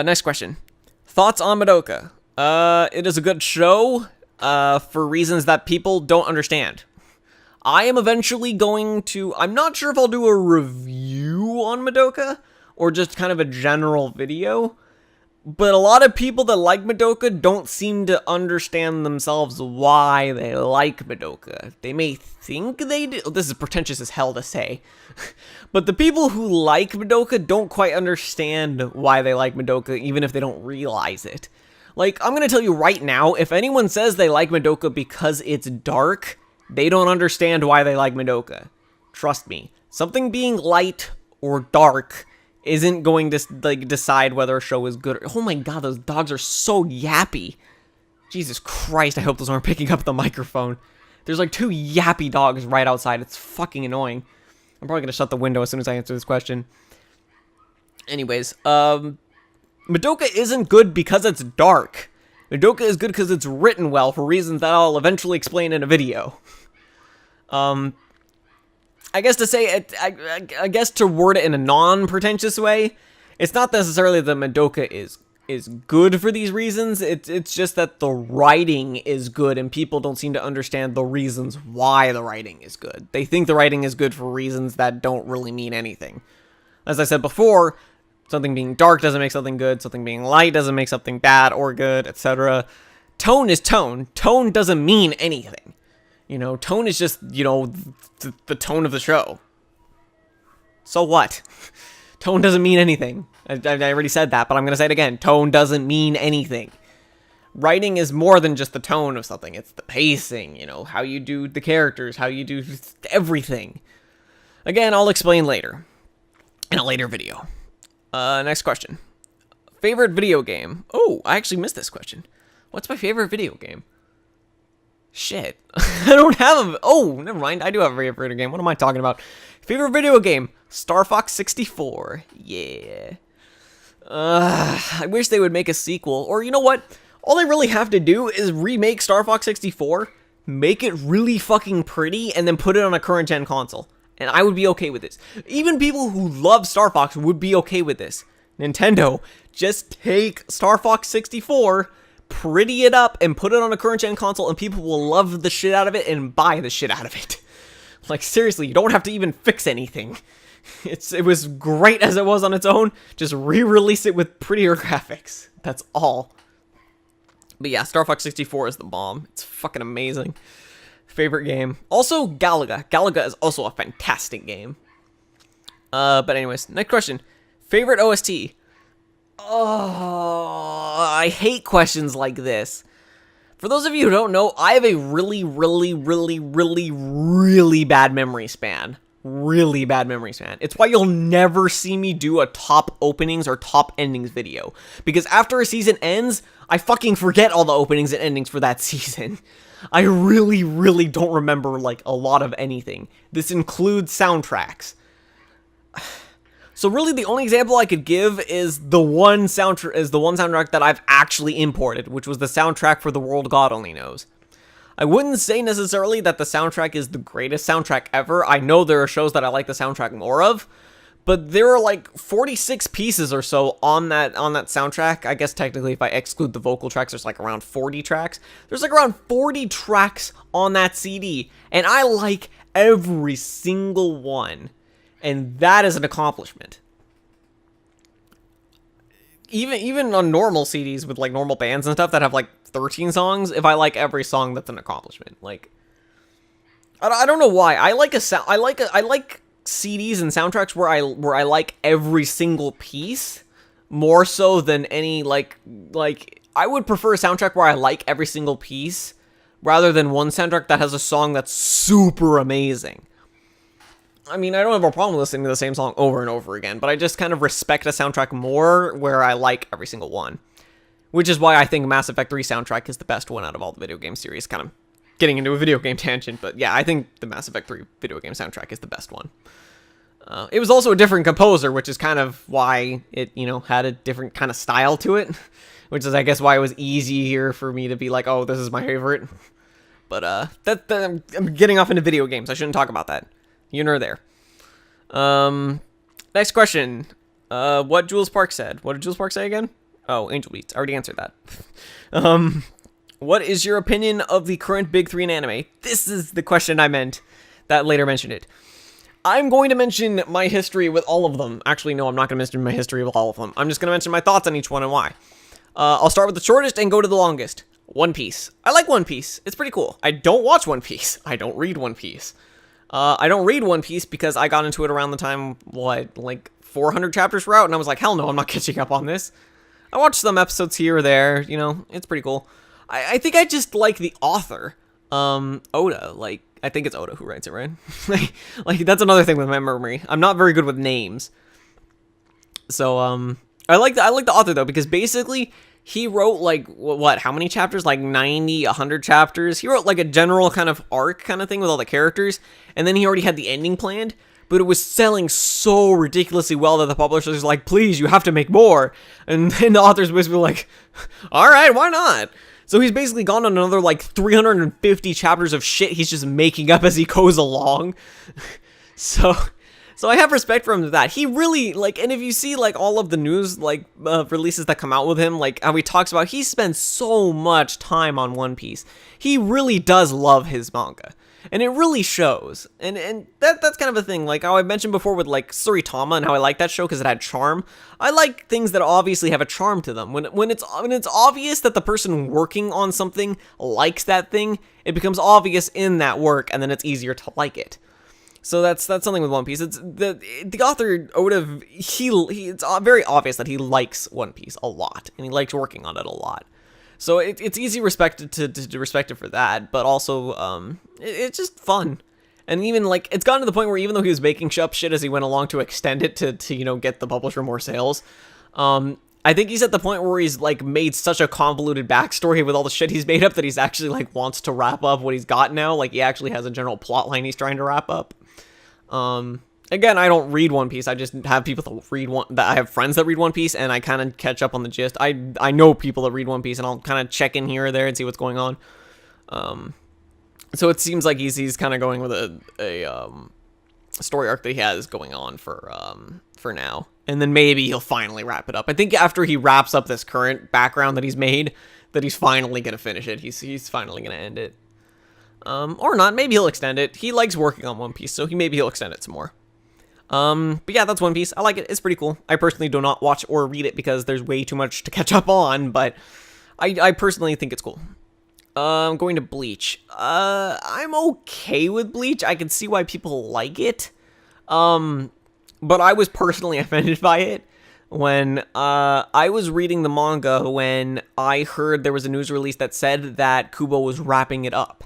Next question. Thoughts on Madoka? It is a good show, for reasons that people don't understand. I am eventually going to... I'm not sure if I'll do a review on Madoka, or just kind of a general video, but a lot of people that like Madoka don't seem to understand themselves why they like Madoka. They may think they do. This is pretentious as hell to say. But the people who like Madoka don't quite understand why they like Madoka, even if they don't realize it. Like, I'm gonna tell you right now, if anyone says they like Madoka because it's dark, they don't understand why they like Madoka. Trust me. Something being light or dark isn't going to, like, decide whether a show is good or... Oh my god, those dogs are so yappy. Jesus Christ, I hope those aren't picking up the microphone. There's like 2 yappy dogs right outside. It's fucking annoying. I'm probably gonna shut the window as soon as I answer this question. Anyways, Madoka isn't good because it's dark. Madoka is good because it's written well for reasons that I'll eventually explain in a video. I guess to say it, I guess to word it in a non-pretentious way, it's not necessarily that Madoka is good for these reasons. It's just that the writing is good, and people don't seem to understand the reasons why the writing is good. They think the writing is good for reasons that don't really mean anything. As I said before, something being dark doesn't make something good. Something being light doesn't make something bad or good, etc. Tone is tone. Tone doesn't mean anything. You know, tone is just, you know, the tone of the show. So what? Tone doesn't mean anything. I already said that, but I'm going to say it again. Tone doesn't mean anything. Writing is more than just the tone of something. It's the pacing, you know, how you do the characters, how you do everything. Again, I'll explain later. In a later video. Next question. Favorite video game? Oh, I actually missed this question. What's my favorite video game? Shit. I don't have a... Oh, never mind. I do have a favorite video game. What am I talking about? Favorite video game? Star Fox 64. Yeah. I wish they would make a sequel. Or, you know what? All they really have to do is remake Star Fox 64, make it really fucking pretty, and then put it on a current-gen console. And I would be okay with this. Even people who love Star Fox would be okay with this. Nintendo, just take Star Fox 64... pretty it up and put it on a current-gen console, and people will love the shit out of it and buy the shit out of it. Like, seriously, you don't have to even fix anything. It was great as it was on its own. Just re-release it with prettier graphics. That's all. But yeah, Star Fox 64 is the bomb. It's fucking amazing. Favorite game. Also, Galaga. Galaga is also a fantastic game. But anyways, next question. Favorite OST? Oh, I hate questions like this. For those of you who don't know, I have a really bad memory span. Really bad memory span. It's why you'll never see me do a top openings or top endings video. Because after a season ends, I fucking forget all the openings and endings for that season. I really don't remember, like, a lot of anything. This includes soundtracks. So really, the only example I could give is the one soundtrack that I've actually imported, which was the soundtrack for The World God Only Knows. I wouldn't say necessarily that the soundtrack is the greatest soundtrack ever. I know there are shows that I like the soundtrack more of, but there are like 46 pieces or so on that soundtrack. I guess technically, if I exclude the vocal tracks, there's like around 40 tracks. There's like around 40 tracks on that CD, and I like every single one. And that is an accomplishment. Even on normal CDs with like normal bands and stuff that have like 13 songs, if I like every song, that's an accomplishment. Like, I don't know why. I like CDs and soundtracks where I like every single piece more so than any like I would prefer a soundtrack where I like every single piece rather than one soundtrack that has a song that's super amazing. I mean, I don't have a problem listening to the same song over and over again, but I just kind of respect a soundtrack more where I like every single one. Which is why I think Mass Effect 3 soundtrack is the best one out of all the video game series. Kind of getting into a video game tangent, but yeah, I think the Mass Effect 3 video game soundtrack is the best one. It was also a different composer, which is kind of why it, you know, had a different kind of style to it. Which is, I guess, why it was easier for me to be like, oh, this is my favorite. But, I'm getting off into video games. I shouldn't talk about that. You're nor there. Next question. What Jules Park said. What did Jules Park say again? Oh, Angel Beats. I already answered that. What is your opinion of the current big three in anime? This is the question I meant that later mentioned it. I'm going to mention my history with all of them. Actually, no, I'm not going to mention my history with all of them. I'm just going to mention my thoughts on each one and why. I'll start with the shortest and go to the longest. One Piece. I like One Piece. It's pretty cool. I don't watch One Piece. I don't read One Piece. I don't read One Piece because I got into it around the time, like 400 chapters were out, and I was like, hell no, I'm not catching up on this. I watched some episodes here or there, you know, it's pretty cool. I think I just like the author, Oda, like, I think it's Oda who writes it, right? like, that's another thing with my memory. I'm not very good with names. So, I like the author, though, because basically, he wrote, like, how many chapters? Like, 90, 100 chapters? He wrote, like, a general kind of arc kind of thing with all the characters, and then he already had the ending planned, but it was selling so ridiculously well that the publisher was like, please, you have to make more. And then the author's basically like, all right, why not? So he's basically gone on another, like, 350 chapters of shit he's just making up as he goes along. So I have respect for him to that. He really, like, and if you see, like, all of the news, like, releases that come out with him, like, how he talks about, he spends so much time on One Piece. He really does love his manga. And it really shows. And that's kind of a thing, like how I mentioned before with, like, Suritama and how I like that show because it had charm. I like things that obviously have a charm to them. When it's obvious that the person working on something likes that thing, it becomes obvious in that work, and then it's easier to like it. So that's something with One Piece. It's the author Oda. It's very obvious that he likes One Piece a lot, and he likes working on it a lot. So it's easy to respect it for that, but also it's just fun. And even, like, it's gotten to the point where even though he was making up shit as he went along to extend it to you know, get the publisher more sales, I think he's at the point where he's, like, made such a convoluted backstory with all the shit he's made up that he's actually, like, wants to wrap up what he's got now. Like, he actually has a general plot line he's trying to wrap up. Again, I don't read One Piece. I just have people that read I have friends that read One Piece, and I kind of catch up on the gist. I know people that read One Piece, and I'll kind of check in here or there and see what's going on. So it seems like he's kind of going with a story arc that he has going on for now, and then maybe he'll finally wrap it up. I think after he wraps up this current background that he's made, that he's finally gonna finish it. He's finally gonna end it. Or not. Maybe he'll extend it. He likes working on One Piece, so maybe he'll extend it some more. But yeah, that's One Piece. I like it. It's pretty cool. I personally do not watch or read it because there's way too much to catch up on, but I personally think it's cool. Going to Bleach. I'm okay with Bleach. I can see why people like it. But I was personally offended by it when, I was reading the manga when I heard there was a news release that said that Kubo was wrapping it up.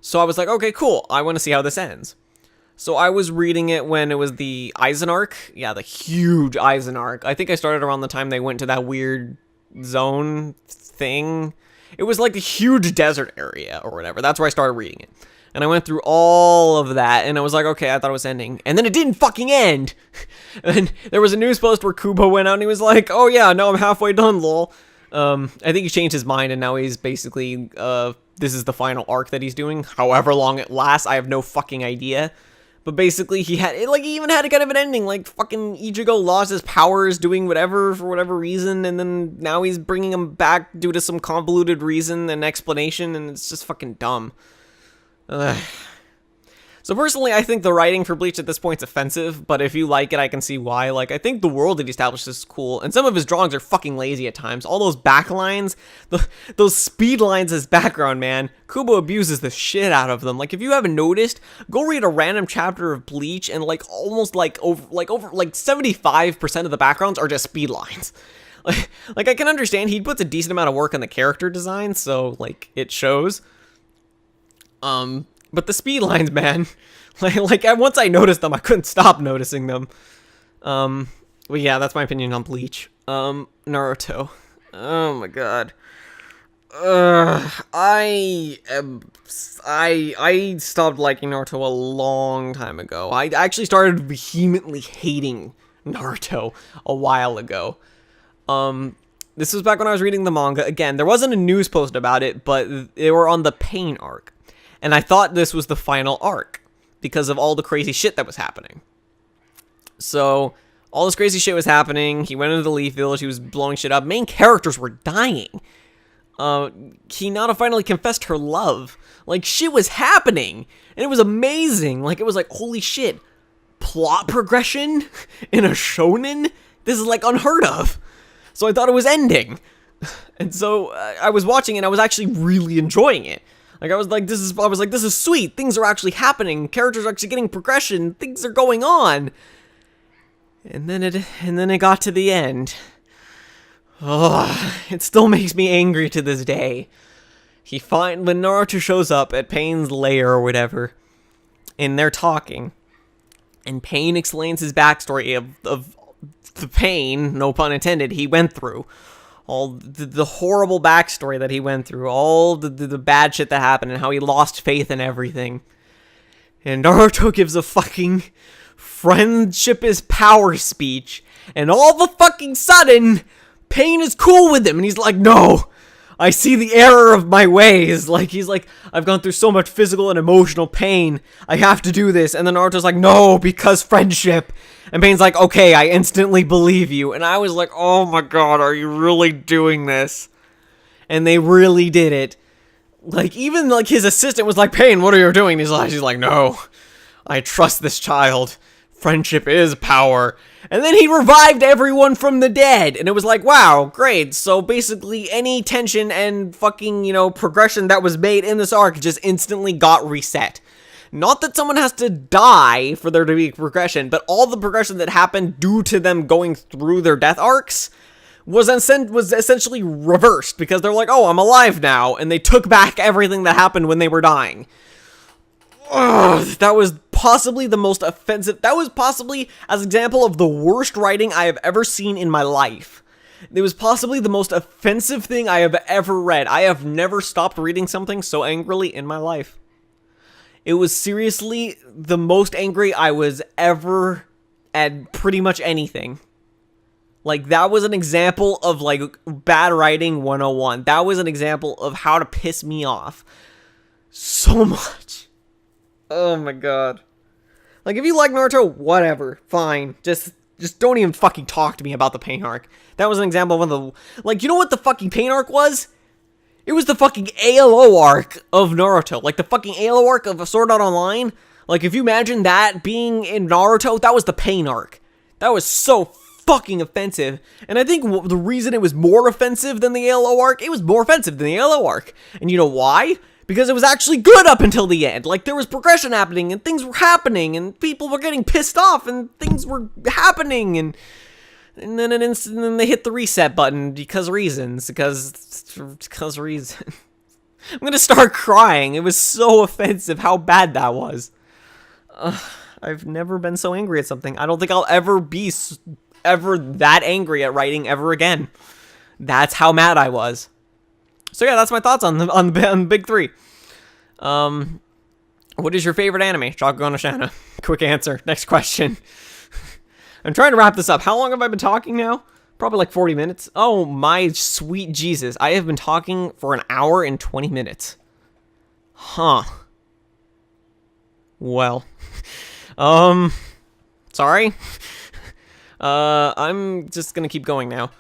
So I was like, okay, cool. I want to see how this ends. So I was reading it when it was the Aizen arc. Yeah, the huge Aizen arc. I think I started around the time they went to that weird zone thing. It was like a huge desert area or whatever. That's where I started reading it. And I went through all of that, and I was like, okay, I thought it was ending. And then it didn't fucking end! And there was a news post where Kubo went out, and he was like, oh yeah, now I'm halfway done, lol. I think he changed his mind, and now he's basically, this is the final arc that he's doing. However long it lasts, I have no fucking idea. But basically, he even had a kind of an ending, like, fucking Ichigo lost his powers doing whatever, for whatever reason, and then now he's bringing him back due to some convoluted reason and explanation, and it's just fucking dumb. Ugh. So personally, I think the writing for Bleach at this point is offensive, but if you like it, I can see why. Like, I think the world that he establishes is cool, and some of his drawings are fucking lazy at times. All those back lines, those speed lines as background, man. Kubo abuses the shit out of them. Like, if you haven't noticed, go read a random chapter of Bleach, and like, almost like over 75% of the backgrounds are just speed lines. Like, I can understand he puts a decent amount of work on the character design, so, like, it shows. But the speed lines, man, once I noticed them, I couldn't stop noticing them. Well, yeah, that's my opinion on Bleach. Naruto. Oh my god. I stopped liking Naruto a long time ago. I actually started vehemently hating Naruto a while ago. This was back when I was reading the manga. Again, there wasn't a news post about it, but they were on the Pain arc. And I thought this was the final arc because of all the crazy shit that was happening. So All this crazy shit was happening. He went into the Leaf Village. He was blowing shit up. Main characters were dying. Hinata finally confessed her love. Like, shit was happening. And it was amazing. Like, it was like, holy shit. Plot progression in a shonen? This is, like, unheard of. So I thought it was ending. And so I was watching it, and I was actually really enjoying it. Like, I was like, this is sweet. Things are actually happening. Characters are actually getting progression. Things are going on. And then it got to the end. Oh, it still makes me angry to this day. When Naruto shows up at Pain's lair or whatever, and they're talking, and Pain explains his backstory of the pain, no pun intended, he went through. All the horrible backstory that he went through, all the bad shit that happened, and how he lost faith in everything. And Naruto gives a fucking friendship is power speech, and all of a fucking sudden, Pain is cool with him, and he's like, no, I see the error of my ways. Like, he's like, I've gone through so much physical and emotional pain, I have to do this. And then Naruto's like, no, because friendship. And Pain's like, okay, I instantly believe you. And I was like, oh my god, are you really doing this? And they really did it. Like, even like his assistant was like, Pain, what are you doing? He's like, no, I trust this child. Friendship is power. And then he revived everyone from the dead. And it was like, wow, great. So basically any tension and fucking, progression that was made in this arc just instantly got reset. Not that someone has to die for there to be progression, but all the progression that happened due to them going through their death arcs was essentially reversed, because they're like, oh, I'm alive now, and they took back everything that happened when they were dying. Ugh, that was possibly the most offensive. That was possibly an example of the worst writing I have ever seen in my life. It was possibly the most offensive thing I have ever read. I have never stopped reading something so angrily in my life. It was seriously the most angry I was ever at pretty much anything. Like, that was an example of, like, bad writing 101. That was an example of how to piss me off so much. Oh my god. Like, if you like Naruto, whatever, fine. Just don't even fucking talk to me about the Pain arc. That was an example of one of the... Like, you know what the fucking Pain arc was? It was the fucking ALO arc of Naruto. Like, the fucking ALO arc of Sword Art Online. Like, if you imagine that being in Naruto, that was the Pain arc. That was so fucking offensive. And I think the reason it was more offensive than the ALO arc, it was more offensive than the ALO arc. And you know why? Because it was actually good up until the end. Like, there was progression happening, and things were happening, and people were getting pissed off, and things were happening, and then they hit the reset button because reasons. Because reasons. I'm gonna start crying. It was so offensive how bad that was. I've never been so angry at something. I don't think I'll ever be that angry at writing ever again. That's how mad I was. So yeah, that's my thoughts on the big three. What is your favorite anime? Shakugan no Shana. Quick answer. Next question. I'm trying to wrap this up. How long have I been talking now? Probably like 40 minutes. Oh my sweet Jesus. I have been talking for an hour and 20 minutes. Huh. Well. Sorry. I'm just gonna keep going now.